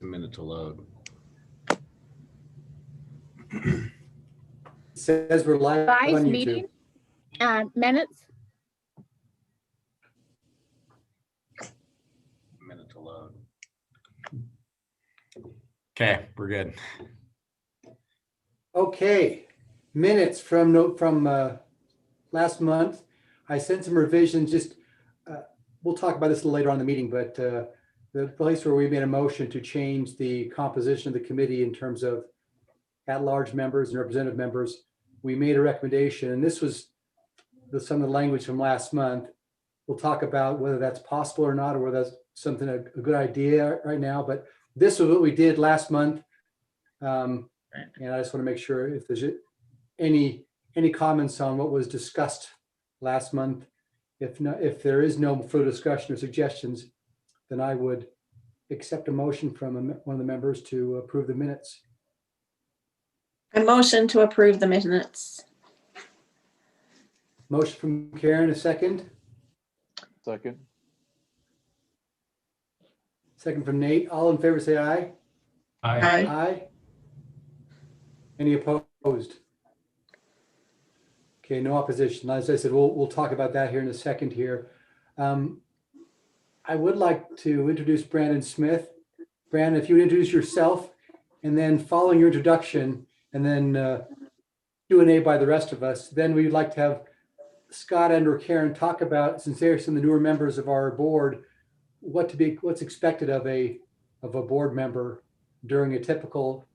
A minute to load. It says we're live Revised on YouTube. meeting minutes. A minute to load. Okay, we're good. Okay, minutes from last month. I sent some revisions. Just we'll talk about this a little later on in the meeting, but the place where we made a motion to change the composition of the committee in terms of at-large members and representative members, we made a recommendation, and this was some of the language from last month. We'll talk about whether that's possible or not, or whether that's something a good idea right now. But this was what we did last month, and I just want to make sure if there's any comments on what was discussed last month. If not, if there is no further discussion or suggestions, then I would accept a motion from one of the members to approve the minutes. A motion to approve the minutes. Motion from Karen, a second. Second. Second from Nate. All in favor, say aye. Aye. Aye. Any opposed? Okay, no opposition. As I said, we'll talk about that here in a second here. I would like to introduce Brandon Smith. Brandon, if you would introduce yourself, and then following your introduction, and then Q&A by the rest of us, then we'd like to have Scott and or Karen talk about, since they're some of the newer members of our board, what's expected of a board member during a typical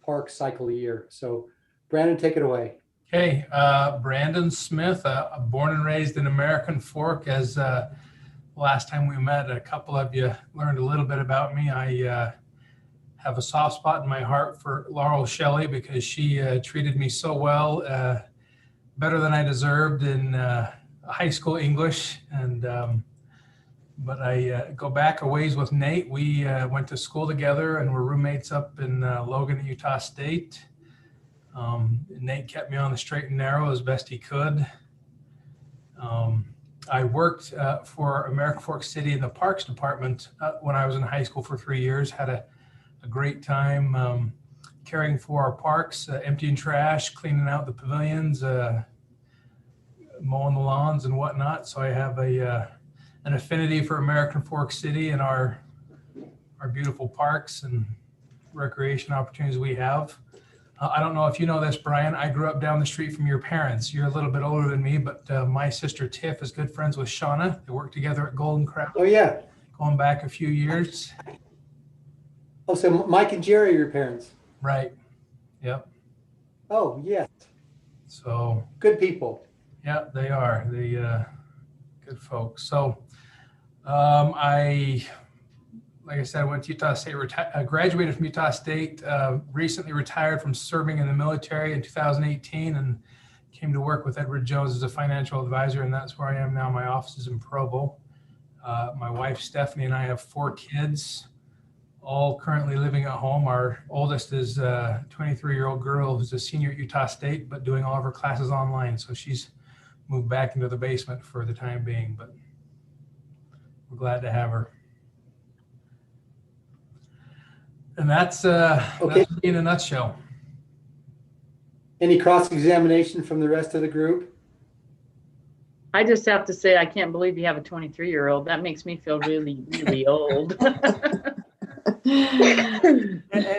PARC cycle year. So Brandon, take it away. Okay, Brandon Smith, born and raised in American Fork. As last time we met, a couple of you learned a little bit about me. I have a soft spot in my heart for Laurel Shelley because she treated me so well, better than I deserved in high school English. And but I go back a ways with Nate. We went to school together and were roommates up in Logan at Utah State. Nate kept me on the straight and narrow as best he could. I worked for American Fork City in the Parks department when I was in high school for 3 years. Had a great time caring for our parks, emptying trash, cleaning out the pavilions, mowing the lawns and whatnot. So I have an affinity for American Fork City and our beautiful parks and recreation opportunities we have. I don't know if you know this, Brian. I grew up down the street from your parents. You're a little bit older than me, but my sister Tiff is good friends with Shauna. They work together at Golden Crown. Oh yeah. Going back a few years. Oh, so Mike and Jerry are your parents? Right. Yep. Oh yes. So good people. Yeah, they are. They good folks. So like I said, I went to Utah State, graduated from Utah State, recently retired from serving in the military in 2018 and came to work with Edward Jones as a financial advisor, and that's where I am now. My office is in Provo. My wife, Stephanie, and I have 4 kids, all currently living at home. Our oldest is a 23-year-old girl who's a senior at Utah State, but doing all of her classes online. So she's moved back into the basement for the time being, but we're glad to have her. And that's okay. That's me in a nutshell. Any cross-examination from the rest of the group? I just have to say, I can't believe you have a 23-year-old. That makes me feel really, really old. And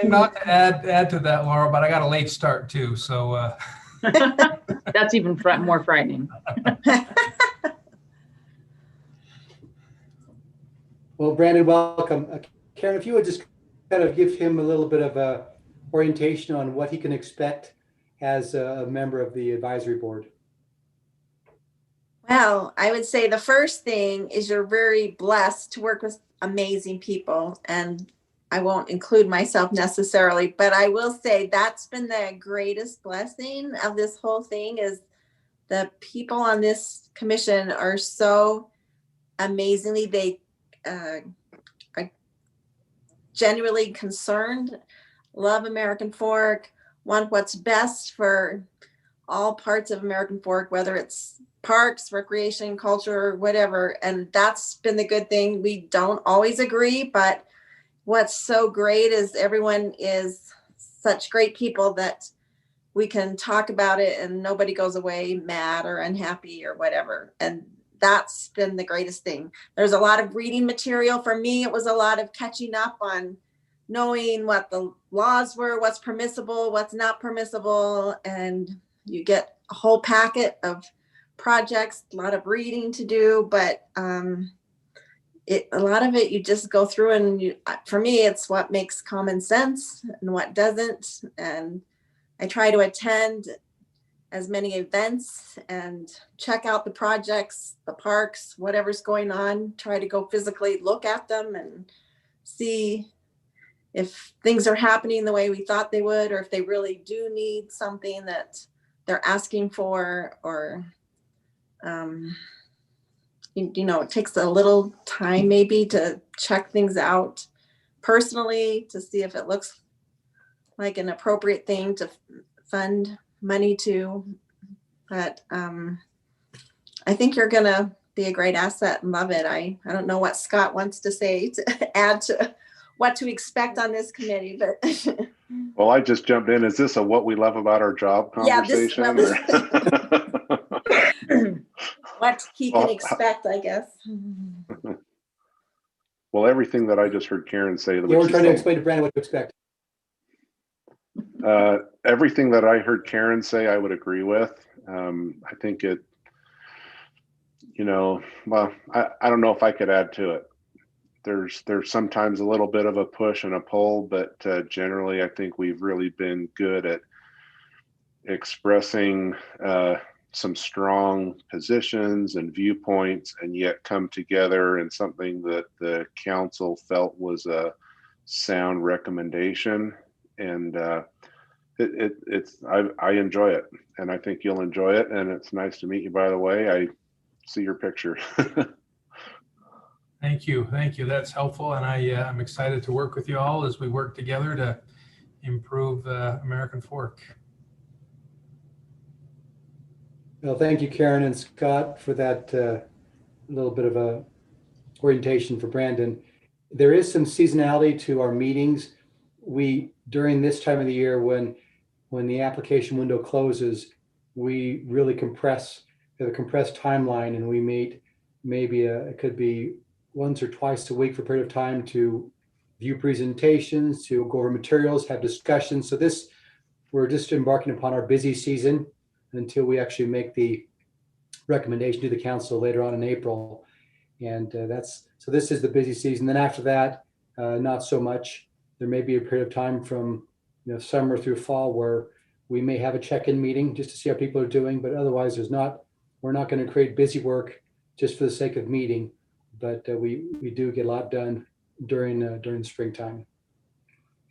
not to add to that, Laura, but I got a late start too. So that's even more frightening. Well, Brandon, welcome. Karen, if you would just kind of give him a little bit of a orientation on what he can expect as a member of the advisory board. Well, I would say the first thing is you're very blessed to work with amazing people, and I won't include myself necessarily, but I will say that's been the greatest blessing of this whole thing is the people on this commission are so amazingly, they are genuinely concerned, love American Fork, want what's best for all parts of American Fork, whether it's parks, recreation, culture, whatever. And that's been the good thing. We don't always agree, but what's so great is everyone is such great people that we can talk about it and nobody goes away mad or unhappy or whatever. And that's been the greatest thing. There's a lot of reading material. For me, it was a lot of catching up on knowing what the laws were, what's permissible, what's not permissible. And you get a whole packet of projects, a lot of reading to do, but a lot of it you just go through, and for me, it's what makes common sense and what doesn't. And I try to attend as many events and check out the projects, the parks, whatever's going on, try to go physically look at them and see if things are happening the way we thought they would, or if they really do need something that they're asking for, or it takes a little time maybe to check things out personally to see if it looks like an appropriate thing to fund money to. But I think you're gonna be a great asset and love it. I don't know what Scott wants to say to add to what to expect on this committee, but Well, I just jumped in. Is this a what we love about our job yeah, conversation? what he can expect, I guess. Well, everything that I just heard Karen say. Yeah, we're trying to explain to Brandon what to expect. Everything that I heard Karen say, I would agree with. I think it, well, I don't know if I could add to it. There's sometimes a little bit of a push and a pull, but generally, I think we've really been good at expressing some strong positions and viewpoints, and yet come together in something that the council felt was a sound recommendation. And I enjoy it, and I think you'll enjoy it. And it's nice to meet you, by the way. I see your picture. Thank you. That's helpful. And I'm excited to work with you all as we work together to improve American Fork. Well, thank you, Karen and Scott, for that little bit of a orientation for Brandon. There is some seasonality to our meetings. We, during this time of the year, when the application window closes, we really have a compressed timeline, and we meet maybe it could be once or twice a week for a period of time to view presentations, to go over materials, have discussions. So we're just embarking upon our busy season until we actually make the recommendation to the council later on in April. And so this is the busy season. Then after that, not so much. There may be a period of time from summer through fall where we may have a check-in meeting just to see how people are doing, but otherwise we're not going to create busy work just for the sake of meeting, but we do get a lot done during springtime.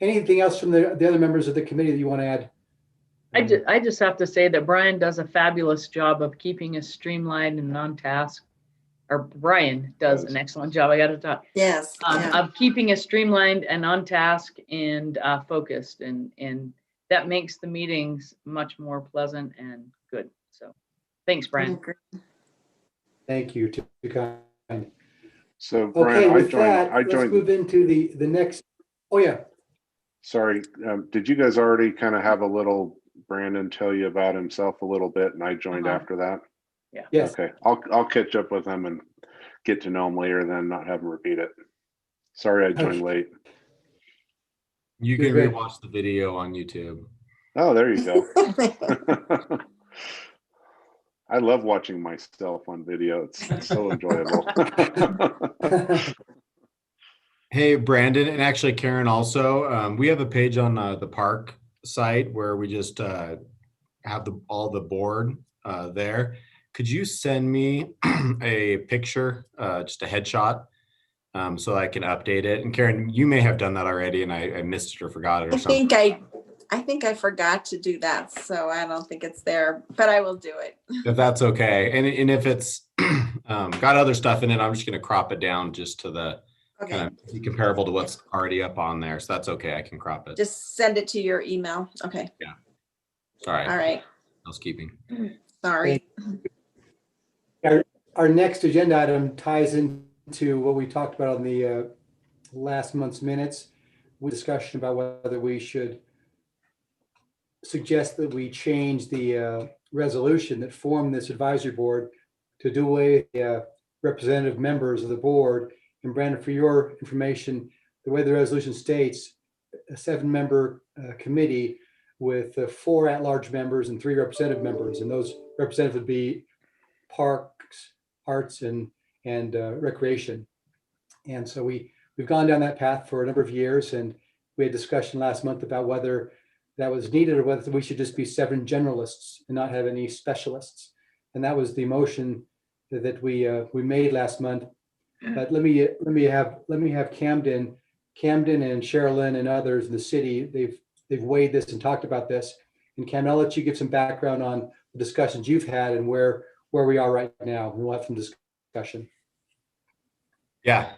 Anything else from the other members of the committee that you want to add? I just have to say that Brian does a fabulous job of keeping us streamlined and on task. Or Brian does an excellent job. I got to talk. Yes. Of keeping us streamlined and on task and focused, and that makes the meetings much more pleasant and good. So, thanks, Brian. Thank you. Too kind. So, Okay, Brian, with that, I joined. let's move into the next. Oh yeah. Sorry, did you guys already kind of have a little Brandon tell you about himself a little bit, and I joined after that? Yeah. Yes. Okay, I'll catch up with him and get to know him later, then not have him repeat it. Sorry, I joined late. You You're can good. rewatch the video on YouTube. Oh, there you go. I love watching myself on video. It's so enjoyable. Hey, Brandon, and actually Karen also, we have a page on the PARC site where we just have all the board there. Could you send me a picture, just a headshot, so I can update it? And Karen, you may have done that already and I missed it or forgot it or something. I think I forgot to do that, so I don't think it's there, but I will do it. If that's okay. And if it's got other stuff in it, I'm just going to crop it down just to the kind of be comparable to what's already up on there. So that's okay. I can crop it. Just send it to your email. Okay. Yeah. Sorry. All right. Housekeeping. Sorry. Our next agenda item ties into what we talked about on the last month's minutes with discussion about whether we should suggest that we change the resolution that formed this advisory board to do away with the representative members of the board. And Brandon, for your information, the way the resolution states, a 7-member committee with 4 at-large members and 3 representative members, and those representatives would be parks, arts, and recreation. And so we've gone down that path for a number of years, and we had discussion last month about whether that was needed or whether we should just be 7 generalists and not have any specialists. And that was the motion that we made last month. But let me have Camden and Sherilyn and others in the city. They've weighed this and talked about this. And Camden, I'll let you give some background on the discussions you've had and where we are right now. We'll have some discussion. Yeah,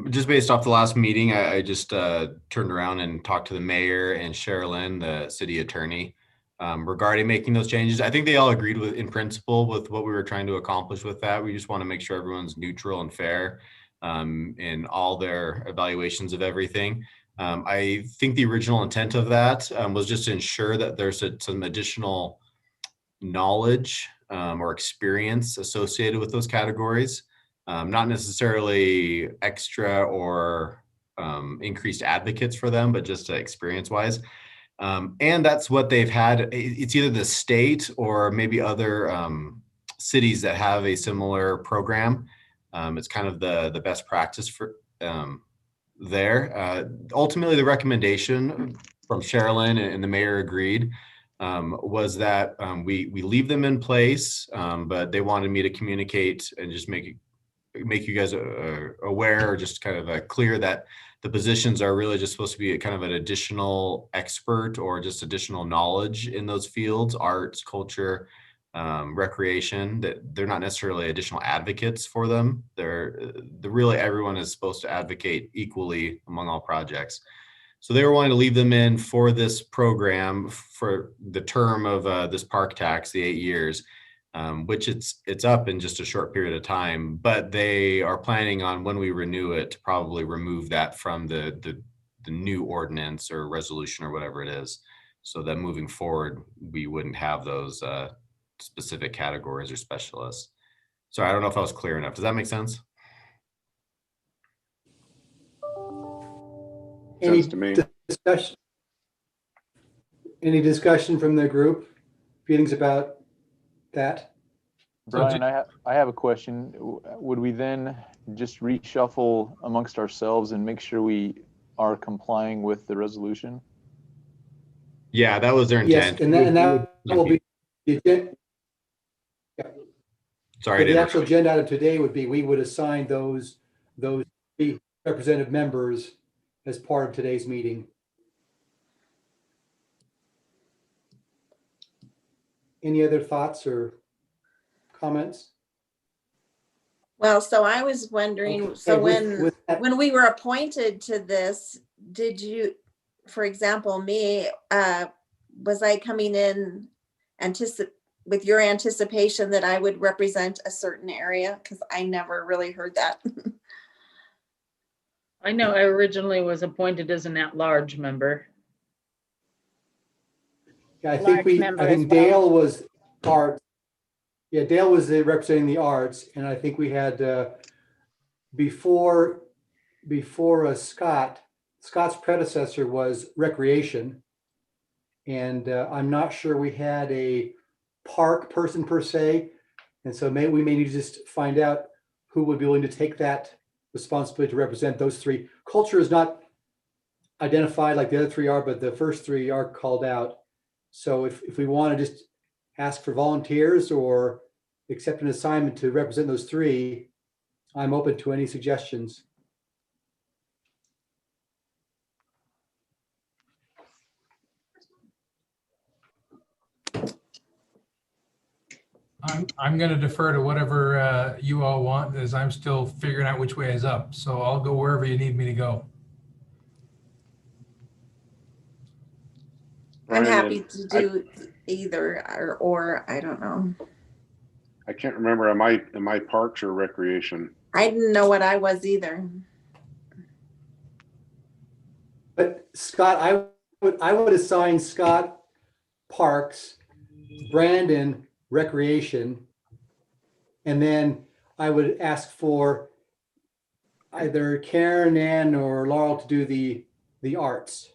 just based off the last meeting, I just turned around and talked to the mayor and Sherilyn, the city attorney, regarding making those changes. I think they all agreed with, in principle, with what we were trying to accomplish with that. We just want to make sure everyone's neutral and fair in all their evaluations of everything. I think the original intent of that was just to ensure that there's some additional knowledge or experience associated with those categories. Not necessarily extra or increased advocates for them, but just experience-wise. And that's what they've had. It's either the state or maybe other cities that have a similar program. It's kind of the best practice for there. Ultimately, the recommendation from Sherilyn and the mayor agreed was that we leave them in place, but they wanted me to communicate and just make you guys aware, or just kind of clear that the positions are really just supposed to be kind of an additional expert or just additional knowledge in those fields, arts, culture, recreation, that they're not necessarily additional advocates for them. They're really, everyone is supposed to advocate equally among all projects. So they were wanting to leave them in for this program for the term of this park tax, the 8 years. Which it's up in just a short period of time, but they are planning on, when we renew it, to probably remove that from the new ordinance or resolution or whatever it is, so that moving forward we wouldn't have those specific categories or specialists. So I don't know if I was clear enough. Does that make sense? Any Sense to me. discussion? Any discussion from the group? Feelings about that? Brian, I have a question. Would we then just reshuffle amongst ourselves and make sure we are complying with the resolution? Yeah, that was their Yes, intent. and that will be the agenda. Sorry. The actual agenda item today would be, we would assign those 3 representative members as part of today's meeting. Any other thoughts or comments? Well, so I was wondering, Okay, so with that- when we were appointed to this, did you, for example, me, was I coming in with your anticipation that I would represent a certain area? Because I never really heard that. I know I originally was appointed as an at-large member. Yeah, I Large think member I think as well. Dale was arts. Yeah, Dale was representing the arts, and I think we had before Scott's predecessor was recreation, and I'm not sure we had a park person per se, and so we may need to just find out who would be willing to take that responsibility to represent those 3. Culture is not identified like the other 3 are, but the first 3 are called out. So if we want to just ask for volunteers or accept an assignment to represent those 3, I'm open to any suggestions. I'm going to defer to whatever you all want, as I'm still figuring out which way is up. So I'll go wherever you need me to go. I'm Brian, happy to do either, or I don't know. I can't remember. Am I parks or recreation? I didn't know what I was either. but Scott, I would assign Scott Parks, Brandon Recreation, and then I would ask for either Karen, Ann, or Laurel to do the arts.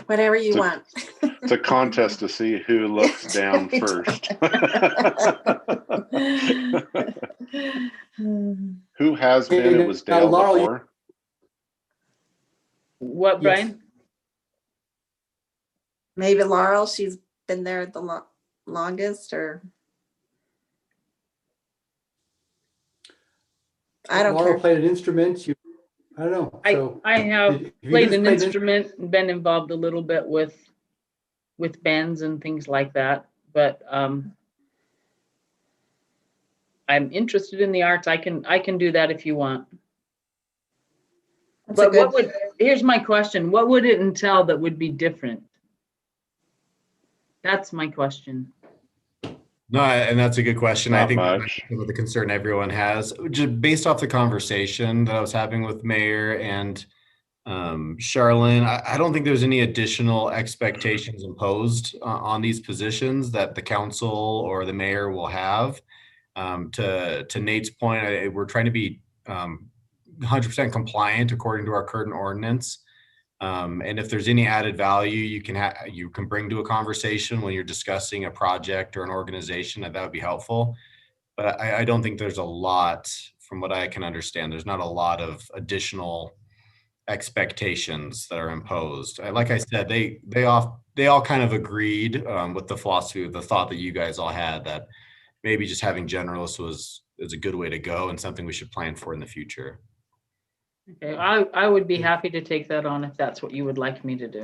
Whatever you want. It's a contest to see who looks down first. Who has been? It was Dale Laurel, before. What, Yes. Brian? Maybe Laurel, she's been there the longest, or I don't Laurel care. played an instrument. I don't know. So I have you played just an played instrument and been involved a little bit with bands and things like that, but I'm interested in the arts. I can do that if you want. That's a But good, here's my question. What would it entail that would be different? That's my question. No, and that's a good question. I Not think much. that's the concern everyone has, just based off the conversation that I was having with Mayor and Charlene. I don't think there's any additional expectations imposed on these positions that the council or the mayor will have. To Nate's point, we're trying to be 100% compliant according to our current ordinance. And if there's any added value you can bring to a conversation when you're discussing a project or an organization, that would be helpful. But I don't think there's a lot, from what I can understand, there's not a lot of additional expectations that are imposed. Like I said, they all kind of agreed with the philosophy, the thought that you guys all had, that maybe just having generalists is a good way to go and something we should plan for in the future. Okay, I would be happy to take that on if that's what you would like me to do.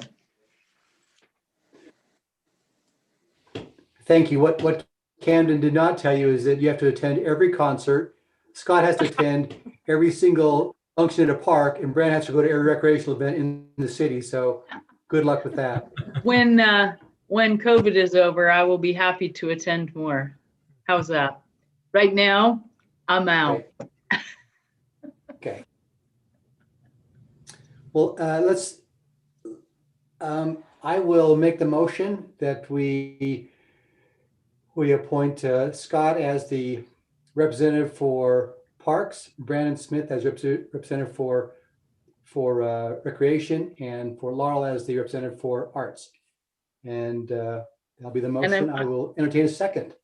Thank you. What Camden did not tell you is that you have to attend every concert. Scott has to attend every single function at a park, and Brandon has to go to every recreational event in the city. So good luck with that. When COVID is over, I will be happy to attend more. How's that? Right now, I'm out. Okay. Well, I will make the motion that we appoint Scott as the representative for Parks, Brandon Smith as representative for Recreation, and for Laurel as the representative for Arts. And that'll be the motion. I will entertain a second.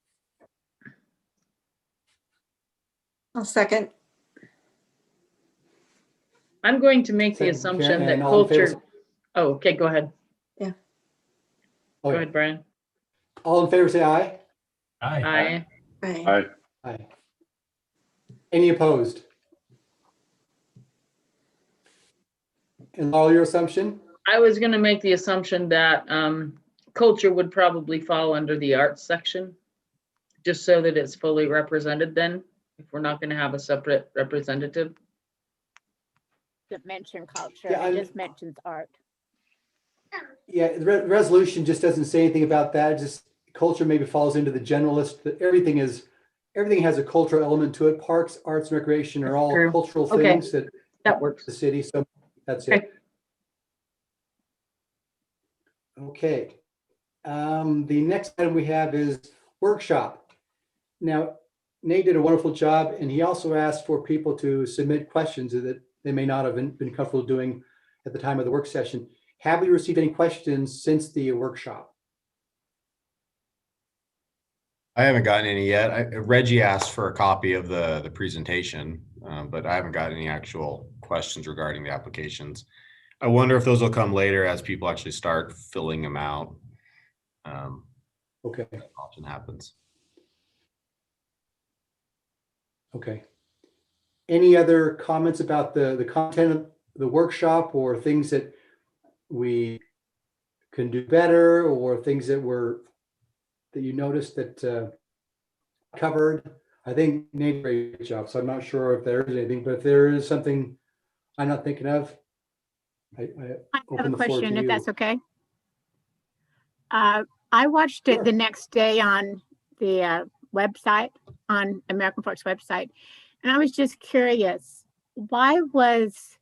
I'll second. I'm going to make the Second, assumption Karen, that and all in favor culture. Oh, okay, go ahead. Yeah. Go Okay. ahead, Brian. All in favor, say aye. Aye. Aye. Aye. Any opposed? And Laurel, your assumption? I was going to make the assumption that culture would probably fall under the arts section, just so that it's fully represented then, if we're not going to have a separate representative. Doesn't mention culture, Yeah, it just mentions art. Yeah, the resolution just doesn't say anything about that. Just culture maybe falls into the generalist. Everything has a cultural element to it. Parks, arts, and recreation are all True. cultural Okay. things that That works. the city. So that's Okay. it. Okay. The next item we have is workshop. Now, Nate did a wonderful job, and he also asked for people to submit questions that they may not have been comfortable doing at the time of the work session. Have we received any questions since the workshop? I haven't gotten any yet. Reggie asked for a copy of the presentation, but I haven't got any actual questions regarding the applications. I wonder if those will come later as people actually start filling them out. Okay. That often happens. Okay. Any other comments about the content of the workshop, or things that we can do better, or things that you noticed that covered? I think Nate did a great job, so I'm not sure if there is anything, but if there is something I'm not thinking of, I I have open a the floor question, to if you. that's okay. I watched Sure. it the next day on the website, on American Forks website, And I was just curious, why was,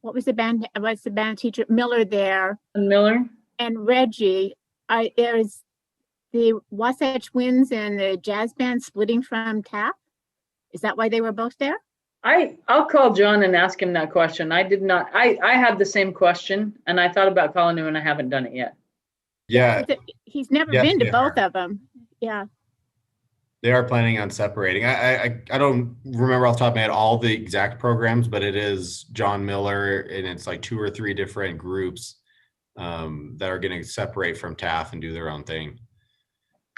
what's the band teacher, Miller there, And Miller? and Reggie? There's the Wasatch Winds and the jazz band splitting from TAP? Is that why they were both there? I'll call John and ask him that question. I did not, I had the same question and I thought about calling him and I haven't done it yet. Yeah, He's never Yes, been to they both are. of them. Yeah. they are planning on separating. I don't remember off the top of my head all the exact programs, but it is John Miller, and it's like 2 or 3 different groups that are going to separate from TAF and do their own thing.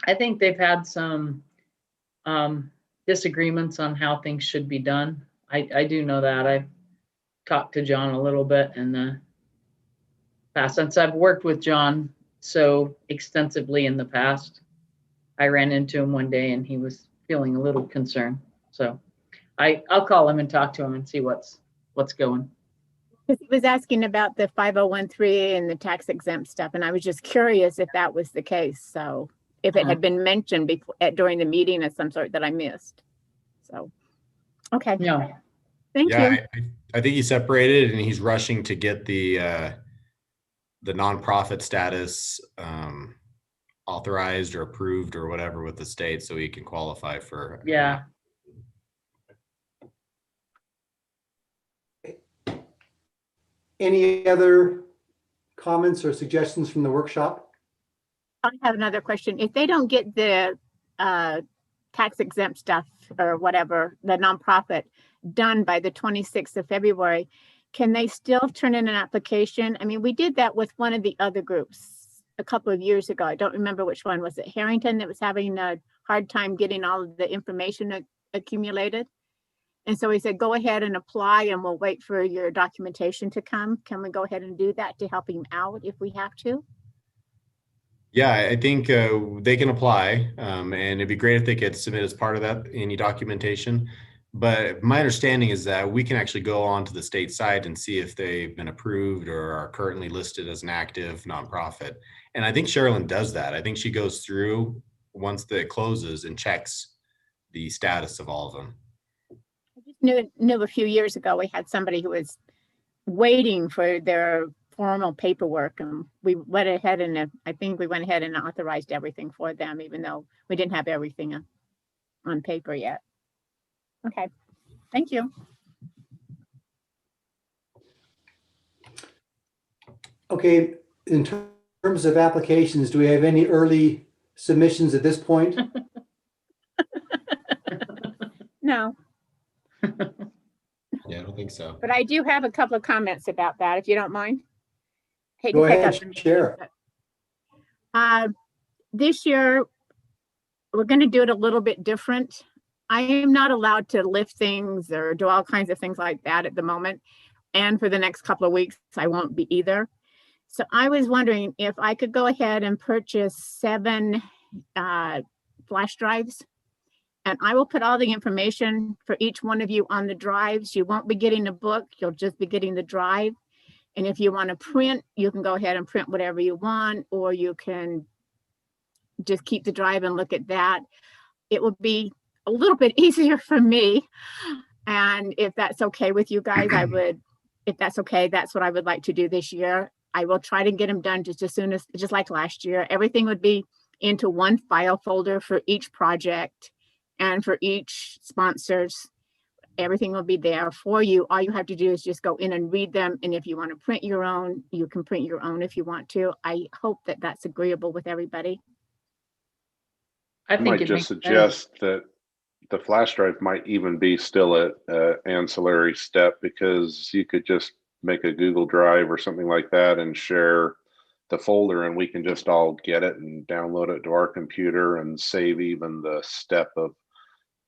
I think they've had some disagreements on how things should be done. I do know that. I've talked to John a little bit in the past, since I've worked with John so extensively in the past. I ran into him one day and he was feeling a little concerned. So I'll call him and talk to him and see what's going. Because he was asking about the 5013 and the tax exempt stuff, and I was just curious if that was the case. So if it had been mentioned before during the meeting of some sort that I missed. So, okay. No. Thank Yeah, you. I think he separated, and he's rushing to get the nonprofit status authorized or approved or whatever with the state, so he can qualify for. Yeah. Any other comments or suggestions from the workshop? I have another question. If they don't get the tax exempt stuff or whatever, the nonprofit done by the 26th of February, can they still turn in an application? I mean, we did that with one of the other groups a couple of years ago. I don't remember which one. Was it Harrington that was having a hard time getting all of the information accumulated? And so we said, go ahead and apply and we'll wait for your documentation to come. Can we go ahead and do that to help him out if we have to? Yeah, I think they can apply, and it'd be great if they could submit as part of that any documentation. But my understanding is that we can actually go on to the state site and see if they've been approved or are currently listed as an active nonprofit. And I think Sherilyn does that. I think she goes through once it closes and checks the status of all of them. I just knew a few years ago we had somebody who was waiting for their formal paperwork, and we went ahead and I think we went ahead and authorized everything for them, even though we didn't have everything on paper yet. Okay, thank you. Okay, in terms of applications, do we have any early submissions at this point? No, Yeah, I don't think so. but I do have a couple of comments about that, if you don't mind. Hate Go to take ahead, up the meeting, share. but, this year, we're going to do it a little bit different. I am not allowed to lift things or do all kinds of things like that at the moment. And for the next couple of weeks, I won't be either. So I was wondering if I could go ahead and purchase 7 flash drives. And I will put all the information for each one of you on the drives. You won't be getting a book, you'll just be getting the drive. And if you want to print, you can go ahead and print whatever you want, or you can just keep the drive and look at that. It will be a little bit easier for me. And if that's okay with you guys, I would, if that's okay, that's what I would like to do this year. I will try to get them done just as soon as, just like last year. Everything would be into one file folder for each project and for each sponsors. Everything will be there for you. All you have to do is just go in and read them. And if you want to print your own, you can print your own if you want to. I hope that that's agreeable with everybody. I I think might it just makes sense. suggest that the flash drive might even be still a ancillary step, because you could just make a Google Drive or something like that and share the folder, and we can just all get it and download it to our computer and save even the step of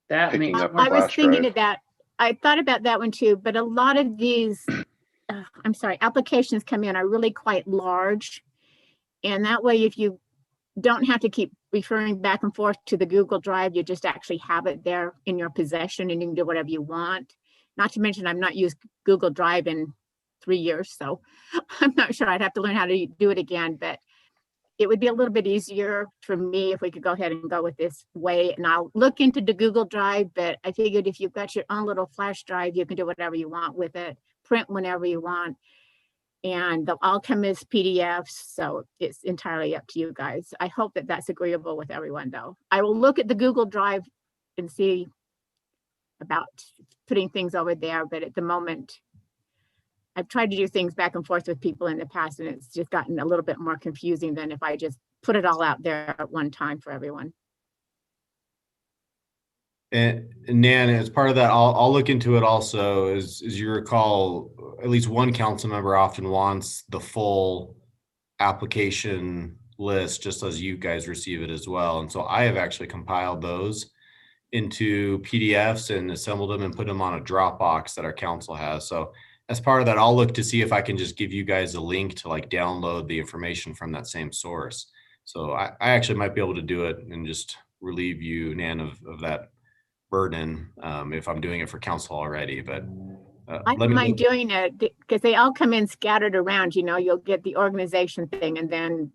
That picking makes up more I was flash thinking drive. of that. I thought about that one too, but a lot of these, applications come in are really quite large. And that way, if you don't have to keep referring back and forth to the Google Drive, you just actually have it there in your possession and you can do whatever you want. Not to mention, I've not used Google Drive in 3 years, so I'm not sure. I'd have to learn how to do it again, but it would be a little bit easier for me if we could go ahead and go with this way. And I'll look into the Google Drive, but I figured if you've got your own little flash drive, you can do whatever you want with it, print whenever you want. And they'll all come as PDFs. So it's entirely up to you guys. I hope that that's agreeable with everyone though. I will look at the Google Drive and see about putting things over there. But at the moment, I've tried to do things back and forth with people in the past, and it's just gotten a little bit more confusing than if I just put it all out there at one time for everyone. And Nan, as part of that, I'll look into it also. As you recall, at least one council member often wants the full application list, just as you guys receive it as well. And so I have actually compiled those into PDFs and assembled them and put them on a Dropbox that our council has. So as part of that, I'll look to see if I can just give you guys a link to like download the information from that same source. So I actually might be able to do it and just relieve you, Nan, of that burden if I'm doing it for council already. But I don't mind doing it because they all come in scattered around. You know, you'll get the organization thing, and then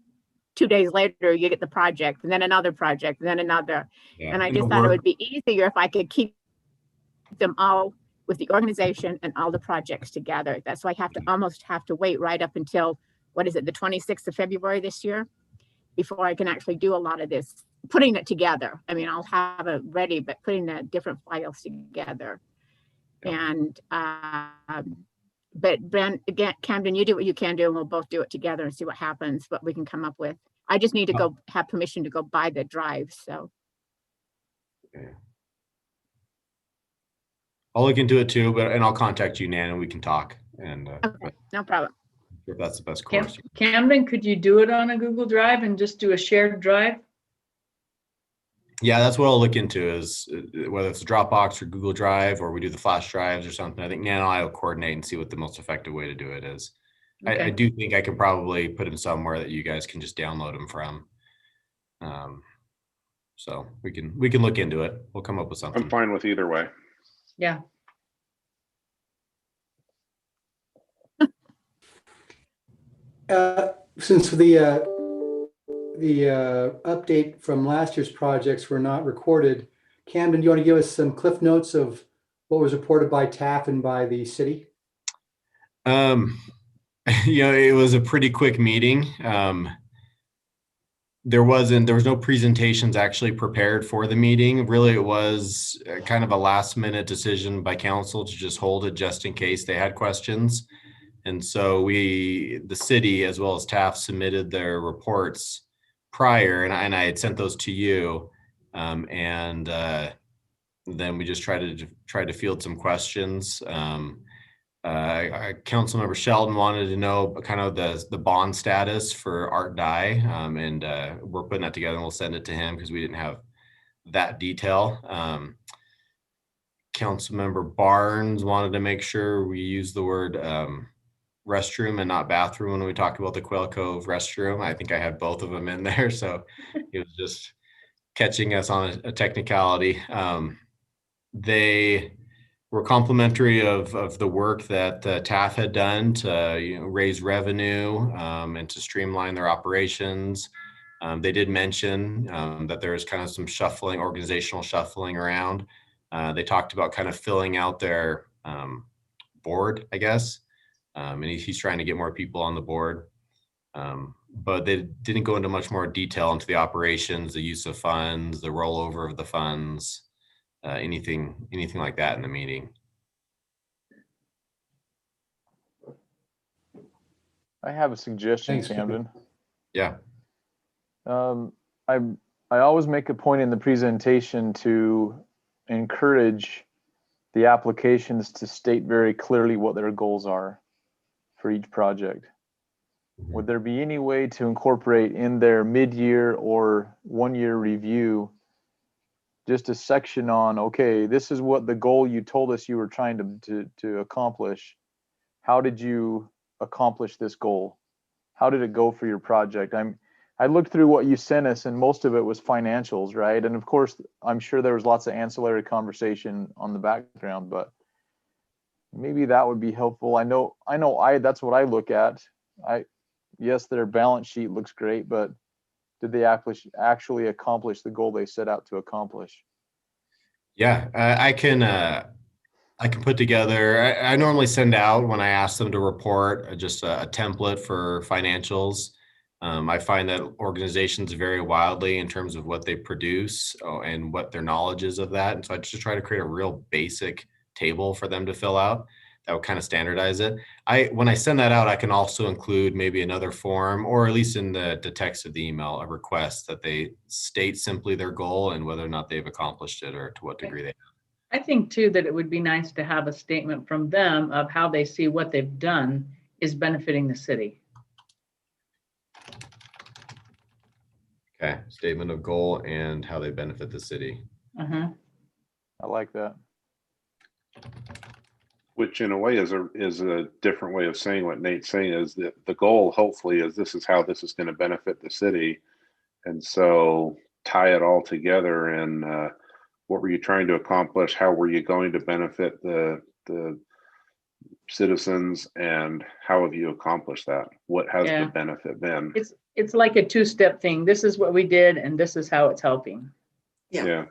2 days later you get the project, and then another project, and then another. Yeah. And I just thought it would be easier if I could keep them all with the organization and all the projects together. That's why I almost have to wait right up until, what is it, the 26th of February this year, before I can actually do a lot of this, putting it together. I mean, I'll have it ready, but putting the different files together. And, but Ben, again, Camden, you do what you can do, and we'll both do it together and see what happens, what we can come up with. I just need to go have permission to go buy the drive, so. Okay. I'll look into it too, and I'll contact you, Nan, and we can talk. And okay, no problem. If that's the best course. Camden, could you do it on a Google Drive and just do a shared drive? Yeah, that's what I'll look into, is whether it's a Dropbox or Google Drive, or we do the flash drives or something. I think Nan and I will coordinate and see what the most effective way to do it is. Okay. I do think I can probably put them somewhere that you guys can just download them from. So we can look into it. We'll come up with something. I'm fine with either way. Yeah. Since the update from last year's projects were not recorded, Camden, do you want to give us some cliff notes of what was reported by TAF and by the city? It was a pretty quick meeting. There was no presentations actually prepared for the meeting. Really, it was kind of a last minute decision by council to just hold it just in case they had questions. And so the city as well as TAF submitted their reports prior, and I had sent those to you. Then we just tried to field some questions. Councilmember Sheldon wanted to know kind of the bond status for Art Dye, and we're putting that together and we'll send it to him because we didn't have that detail. Councilmember Barnes wanted to make sure we use the word restroom and not bathroom when we talk about the Quail Cove restroom. I think I had both of them in there, so it was just catching us on a technicality. They were complimentary of the work that TAF had done to raise revenue and to streamline their operations. They did mention that there was kind of some organizational shuffling around. They talked about kind of filling out their board, I guess. And he's trying to get more people on the board. But they didn't go into much more detail into the operations, the use of funds, the rollover of the funds, anything like that in the meeting. I have a suggestion, Thanks, Camden. Yeah. I always make a point in the presentation to encourage the applications to state very clearly what their goals are for each project. Would there be any way to incorporate in their mid-year or one-year review just a section on, okay, this is what the goal you told us you were trying to accomplish. How did you accomplish this goal? How did it go for your project? I looked through what you sent us, and most of it was financials, right? And of course, I'm sure there was lots of ancillary conversation on the background, but maybe that would be helpful. I know that's what I look at. Yes, their balance sheet looks great, but did they actually accomplish the goal they set out to accomplish? Yeah, I can put together, I normally send out when I ask them to report just a template for financials. I find that organizations vary wildly in terms of what they produce and what their knowledge is of that. And so I just try to create a real basic table for them to fill out that would kind of standardize it. When I send that out, I can also include maybe another form, or at least in the text of the email, a request that they state simply their goal and whether or not they've accomplished it or to what degree they have. I think too that it would be nice to have a statement from them of how they see what they've done is benefiting the city. Okay, statement of goal and how they benefit the city. Uh-huh. I like that. Which in a way is a different way of saying what Nate's saying, is that the goal hopefully is this is how this is going to benefit the city. And so tie it all together, and what were you trying to accomplish? How were you going to benefit the citizens, and how have you accomplished that? What has Yeah. the benefit been? It's like a two-step thing. This is what we did and this is how it's helping. Yeah.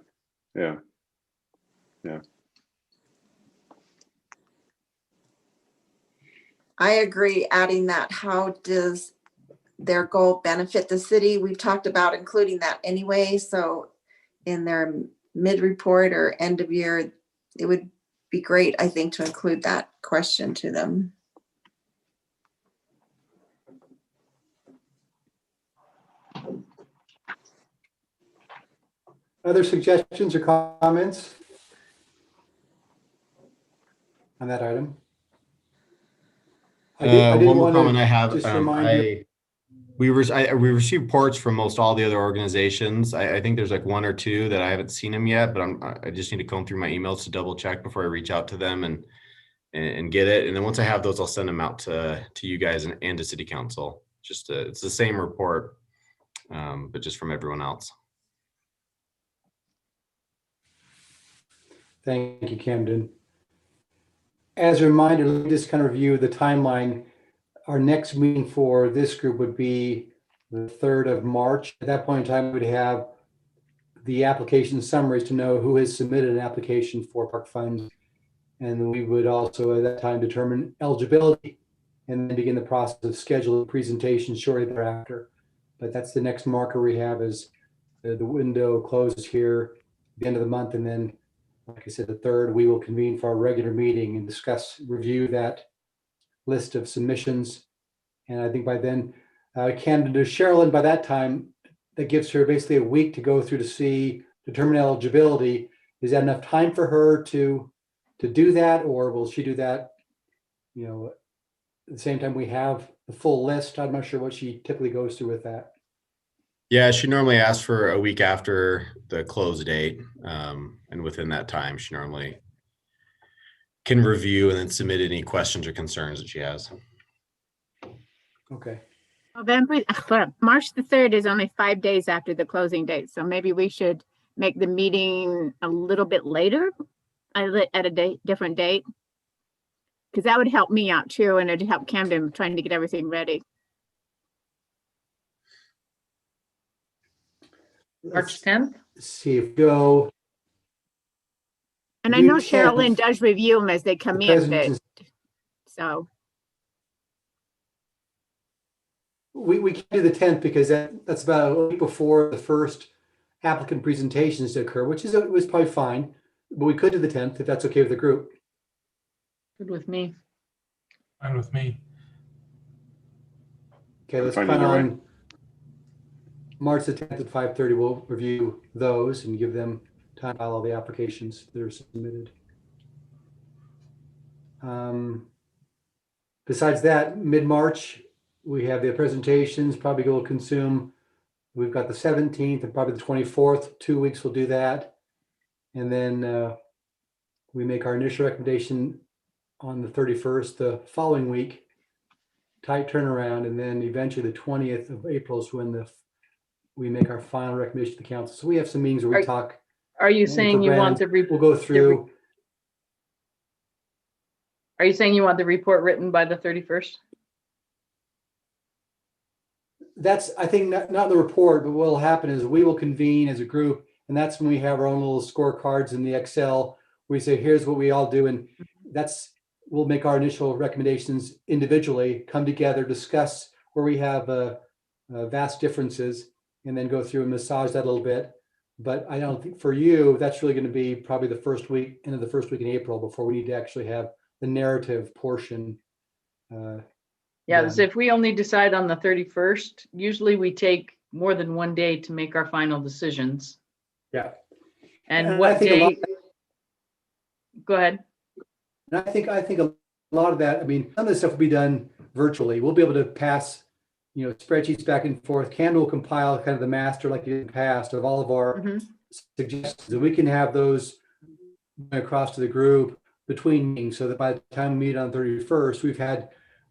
Yeah. I agree, adding that, how does their goal benefit the city? We've talked about including that anyway. So in their mid-report or end of year, it would be great, I think, to include that question to them. Other suggestions or comments on that item? I did One more want to comment I have. just remind you. We received reports from most all the other organizations. I think there's like one or two that I haven't seen them yet, but I just need to comb through my emails to double check before I reach out to them and get it. And then once I have those, I'll send them out to you guys and to City Council. It's the same report, but just from everyone else. Thank you, Camden. As a reminder, let me just kind of review the timeline. Our next meeting for this group would be the 3rd of March. At that point in time, we'd have the application summaries to know who has submitted an application for park funds. And we would also at that time determine eligibility and then begin the process of scheduling presentations shortly thereafter. But that's the next marker we have, is the window closes here at the end of the month. And then, like I said, the 3rd, we will convene for our regular meeting and review that list of submissions. And I think by then, Camden to Sherilyn, by that time, that gives her basically a week to go through to determine eligibility. Is that enough time for her to do that, or will she do that, at the same time we have the full list? I'm not sure what she typically goes through with that. Yeah, she normally asks for a week after the close date. And within that time, she normally can review and then submit any questions or concerns that she has. Okay. March the 3rd is only 5 days after the closing date. So maybe we should make the meeting a little bit later at a different date. Because that would help me out too. And it'd help Camden trying to get everything ready. March 10th? See if go. And I know Sherilyn does review them as they come in. So we can do the 10th because that's about a week before the first applicant presentations to occur, which was probably fine. But we could do the 10th if that's okay with the group. Good with me. Fine with me. Okay, let's Fine plan either way. on March the 10th at 5:30. We'll review those and give them time to file all the applications that are submitted. Besides that, mid-March, we have the presentations, probably will consume, we've got the 17th and probably the 24th, 2 weeks we'll do that. And then we make our initial recommendation on the 31st, the following week, tight turnaround. And then eventually the 20th of April is when we make our final recommendation to the council. So we have some meetings where we talk. Are you saying you want the We'll go through. Are you saying you want the report written by the 31st? that's, I think, not the report, but what will happen is we will convene as a group, and that's when we have our own little scorecards in the Excel. We say, here's what we all do, and we'll make our initial recommendations individually, come together, discuss where we have vast differences, and then go through and massage that a little bit. But I don't think for you, that's really going to be probably the first week, end of the first week in April, before we need to actually have the narrative portion. Yeah, done. so if we only decide on the 31st, usually we take more than one day to make our final decisions. Yeah. And I what think a lot day? Go ahead. And I think a lot of that, I mean, some of the stuff will be done virtually. We'll be able to pass, spreadsheets back and forth. Ken will compile kind of the master like you did in the past of all of our suggestions, and we can have those across to the group between meetings, so that by the time we meet on 31st,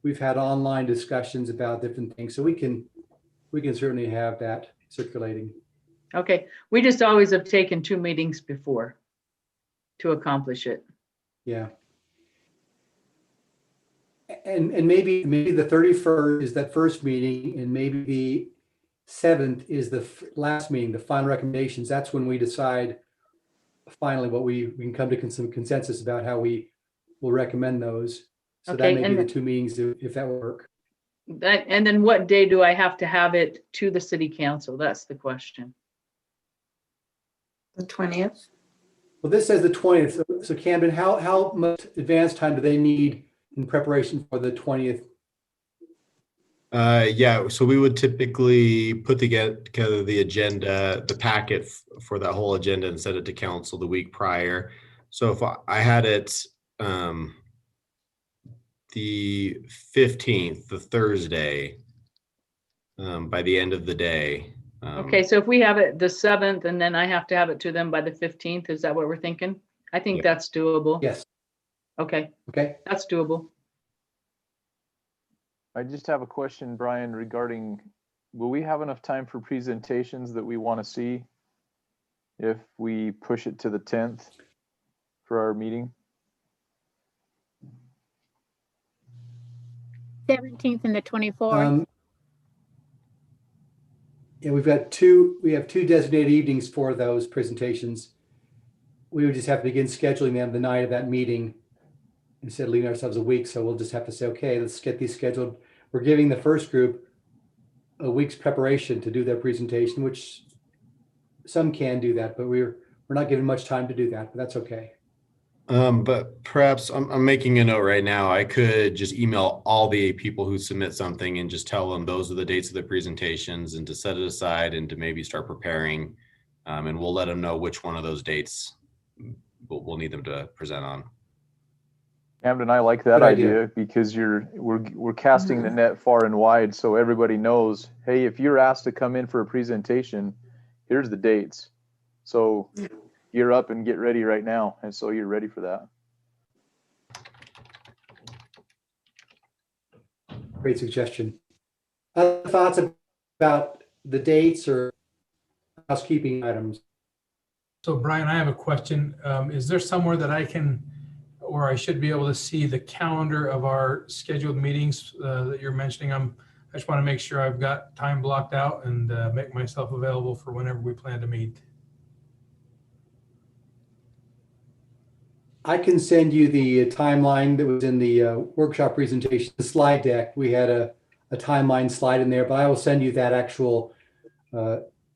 we've had online discussions about different things. So we can certainly have that circulating. Okay, we just always have taken 2 meetings before to accomplish it. Yeah. And maybe the 31st is that first meeting, and maybe the 7th is the last meeting, the final recommendations. That's when we decide finally what we can come to some consensus about how we will recommend those. So Okay, that may and be the 2 meetings if that will work. And then what day do I have to have it to the city council? That's the question. The 20th. Well, this says the 20th. So Camden, how much advance time do they need in preparation for the 20th? Yeah, so we would typically put together the agenda, the packet for that whole agenda, and send it to council the week prior. So if I had it the 15th, the Thursday, by the end of the day. Okay, so if we have it the 7th and then I have to have it to them by the 15th, is that what we're thinking? I think Yeah. that's doable. Yes. Okay, Okay. that's doable. I just have a question, Brian, regarding, will we have enough time for presentations that we want to see if we push it to the 10th for our meeting? 17th and the 24th. Yeah, we have 2 designated evenings for those presentations. We would just have to begin scheduling them the night of that meeting instead of leaving ourselves a week. So we'll just have to say, okay, let's get these scheduled. We're giving the first group a week's preparation to do their presentation, which some can do that, but we're not given much time to do that, but that's okay. But perhaps I'm making a note right now. I could just email all the people who submit something and just tell them those are the dates of the presentations, and to set it aside and to maybe start preparing. And we'll let them know which one of those dates we'll need them to present on. Camden, I like that Good idea. idea because we're casting the net far and wide, so everybody knows, hey, if you're asked to come in for a presentation, here's the dates. So gear up and get ready right now, and so you're ready for that. Great suggestion. Other thoughts about the dates or housekeeping items? So Brian, I have a question. Is there somewhere that I can, or I should be able to see the calendar of our scheduled meetings that you're mentioning? I just want to make sure I've got time blocked out and make myself available for whenever we plan to meet. I can send you the timeline that was in the workshop presentation, the slide deck. We had a timeline slide in there, but I will send you that actual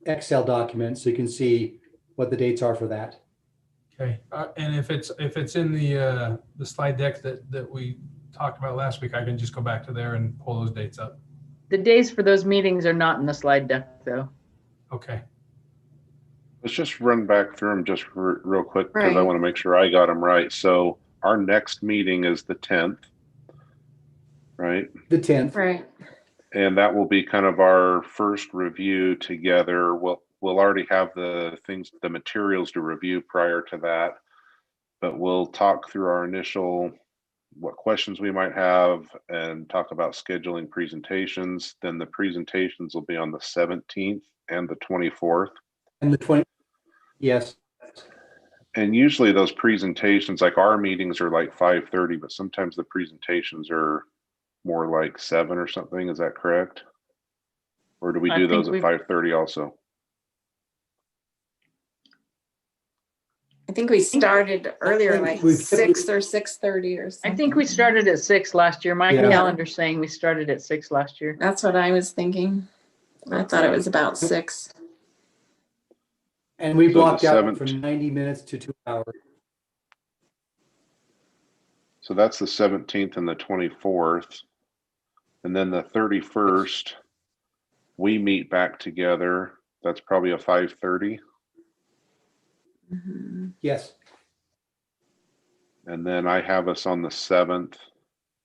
Excel document so you can see what the dates are for that. Okay, and if it's in the slide deck that we talked about last week, I can just go back to there and pull those dates up. The days for those meetings are not in the slide deck, though. Okay. Let's just run back through them just real quick because I Right. want to make sure I got them right. So our next meeting is the 10th, right? The 10th. Right. And that will be kind of our first review together. We'll already have the materials to review prior to that, but we'll talk through our initial, what questions we might have, and talk about scheduling presentations. Then the presentations will be on the 17th and the 24th. And the 20th. Yes. And usually those presentations, like our meetings are like 5:30, but sometimes the presentations are more like 7 or something. Is that correct? Or do we I do think those at we've- 5:30 also? I think we started earlier, think like we've- 6 or 6:30 or I something. think we started at 6 last year. My Yeah. calendar's saying we started at 6 last year. That's what I was thinking. I thought it was about 6. And we So the blocked out 7th. from 90 minutes to 2 hours. So that's the 17th and the 24th. And then the 31st, we meet back together. That's probably a 5:30. Mhm. Yes. And then I have us on the 7th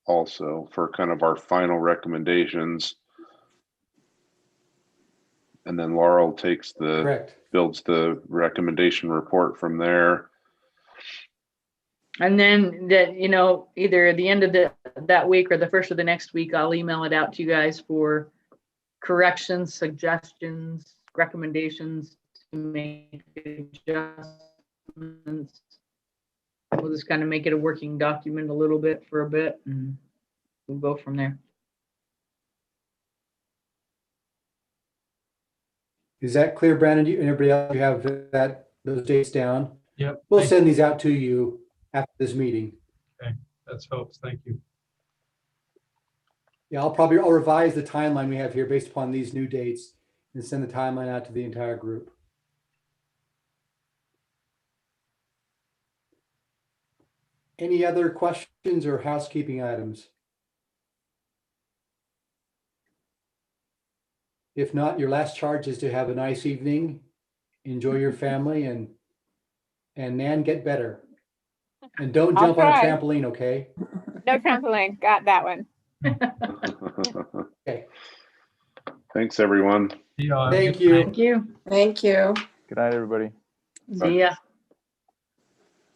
also for kind of our final recommendations. And then Laurel takes Correct. builds the recommendation report from there. And then that, either at the end of that week or the first of the next week, I'll email it out to you guys for corrections, suggestions, recommendations to make adjustments. We'll just kind of make it a working document a little bit for a bit and we'll go from there. Is that clear, Brandon? You and everybody else, you have those dates down? Yep. We'll Thank- send these out to you after this meeting. That's helps. Thank you. Yeah, I'll revise the timeline we have here based upon these new dates and send the timeline out to the entire group. Any other questions or housekeeping items? If not, your last charge is to have a nice evening, enjoy your family, and Nan, get better. And don't I'll jump on a try. trampoline, okay? No trampoline, got that one. Okay. Thanks, everyone. See y'all. Thank you. Thank you. Thank you. Good night, everybody. See ya.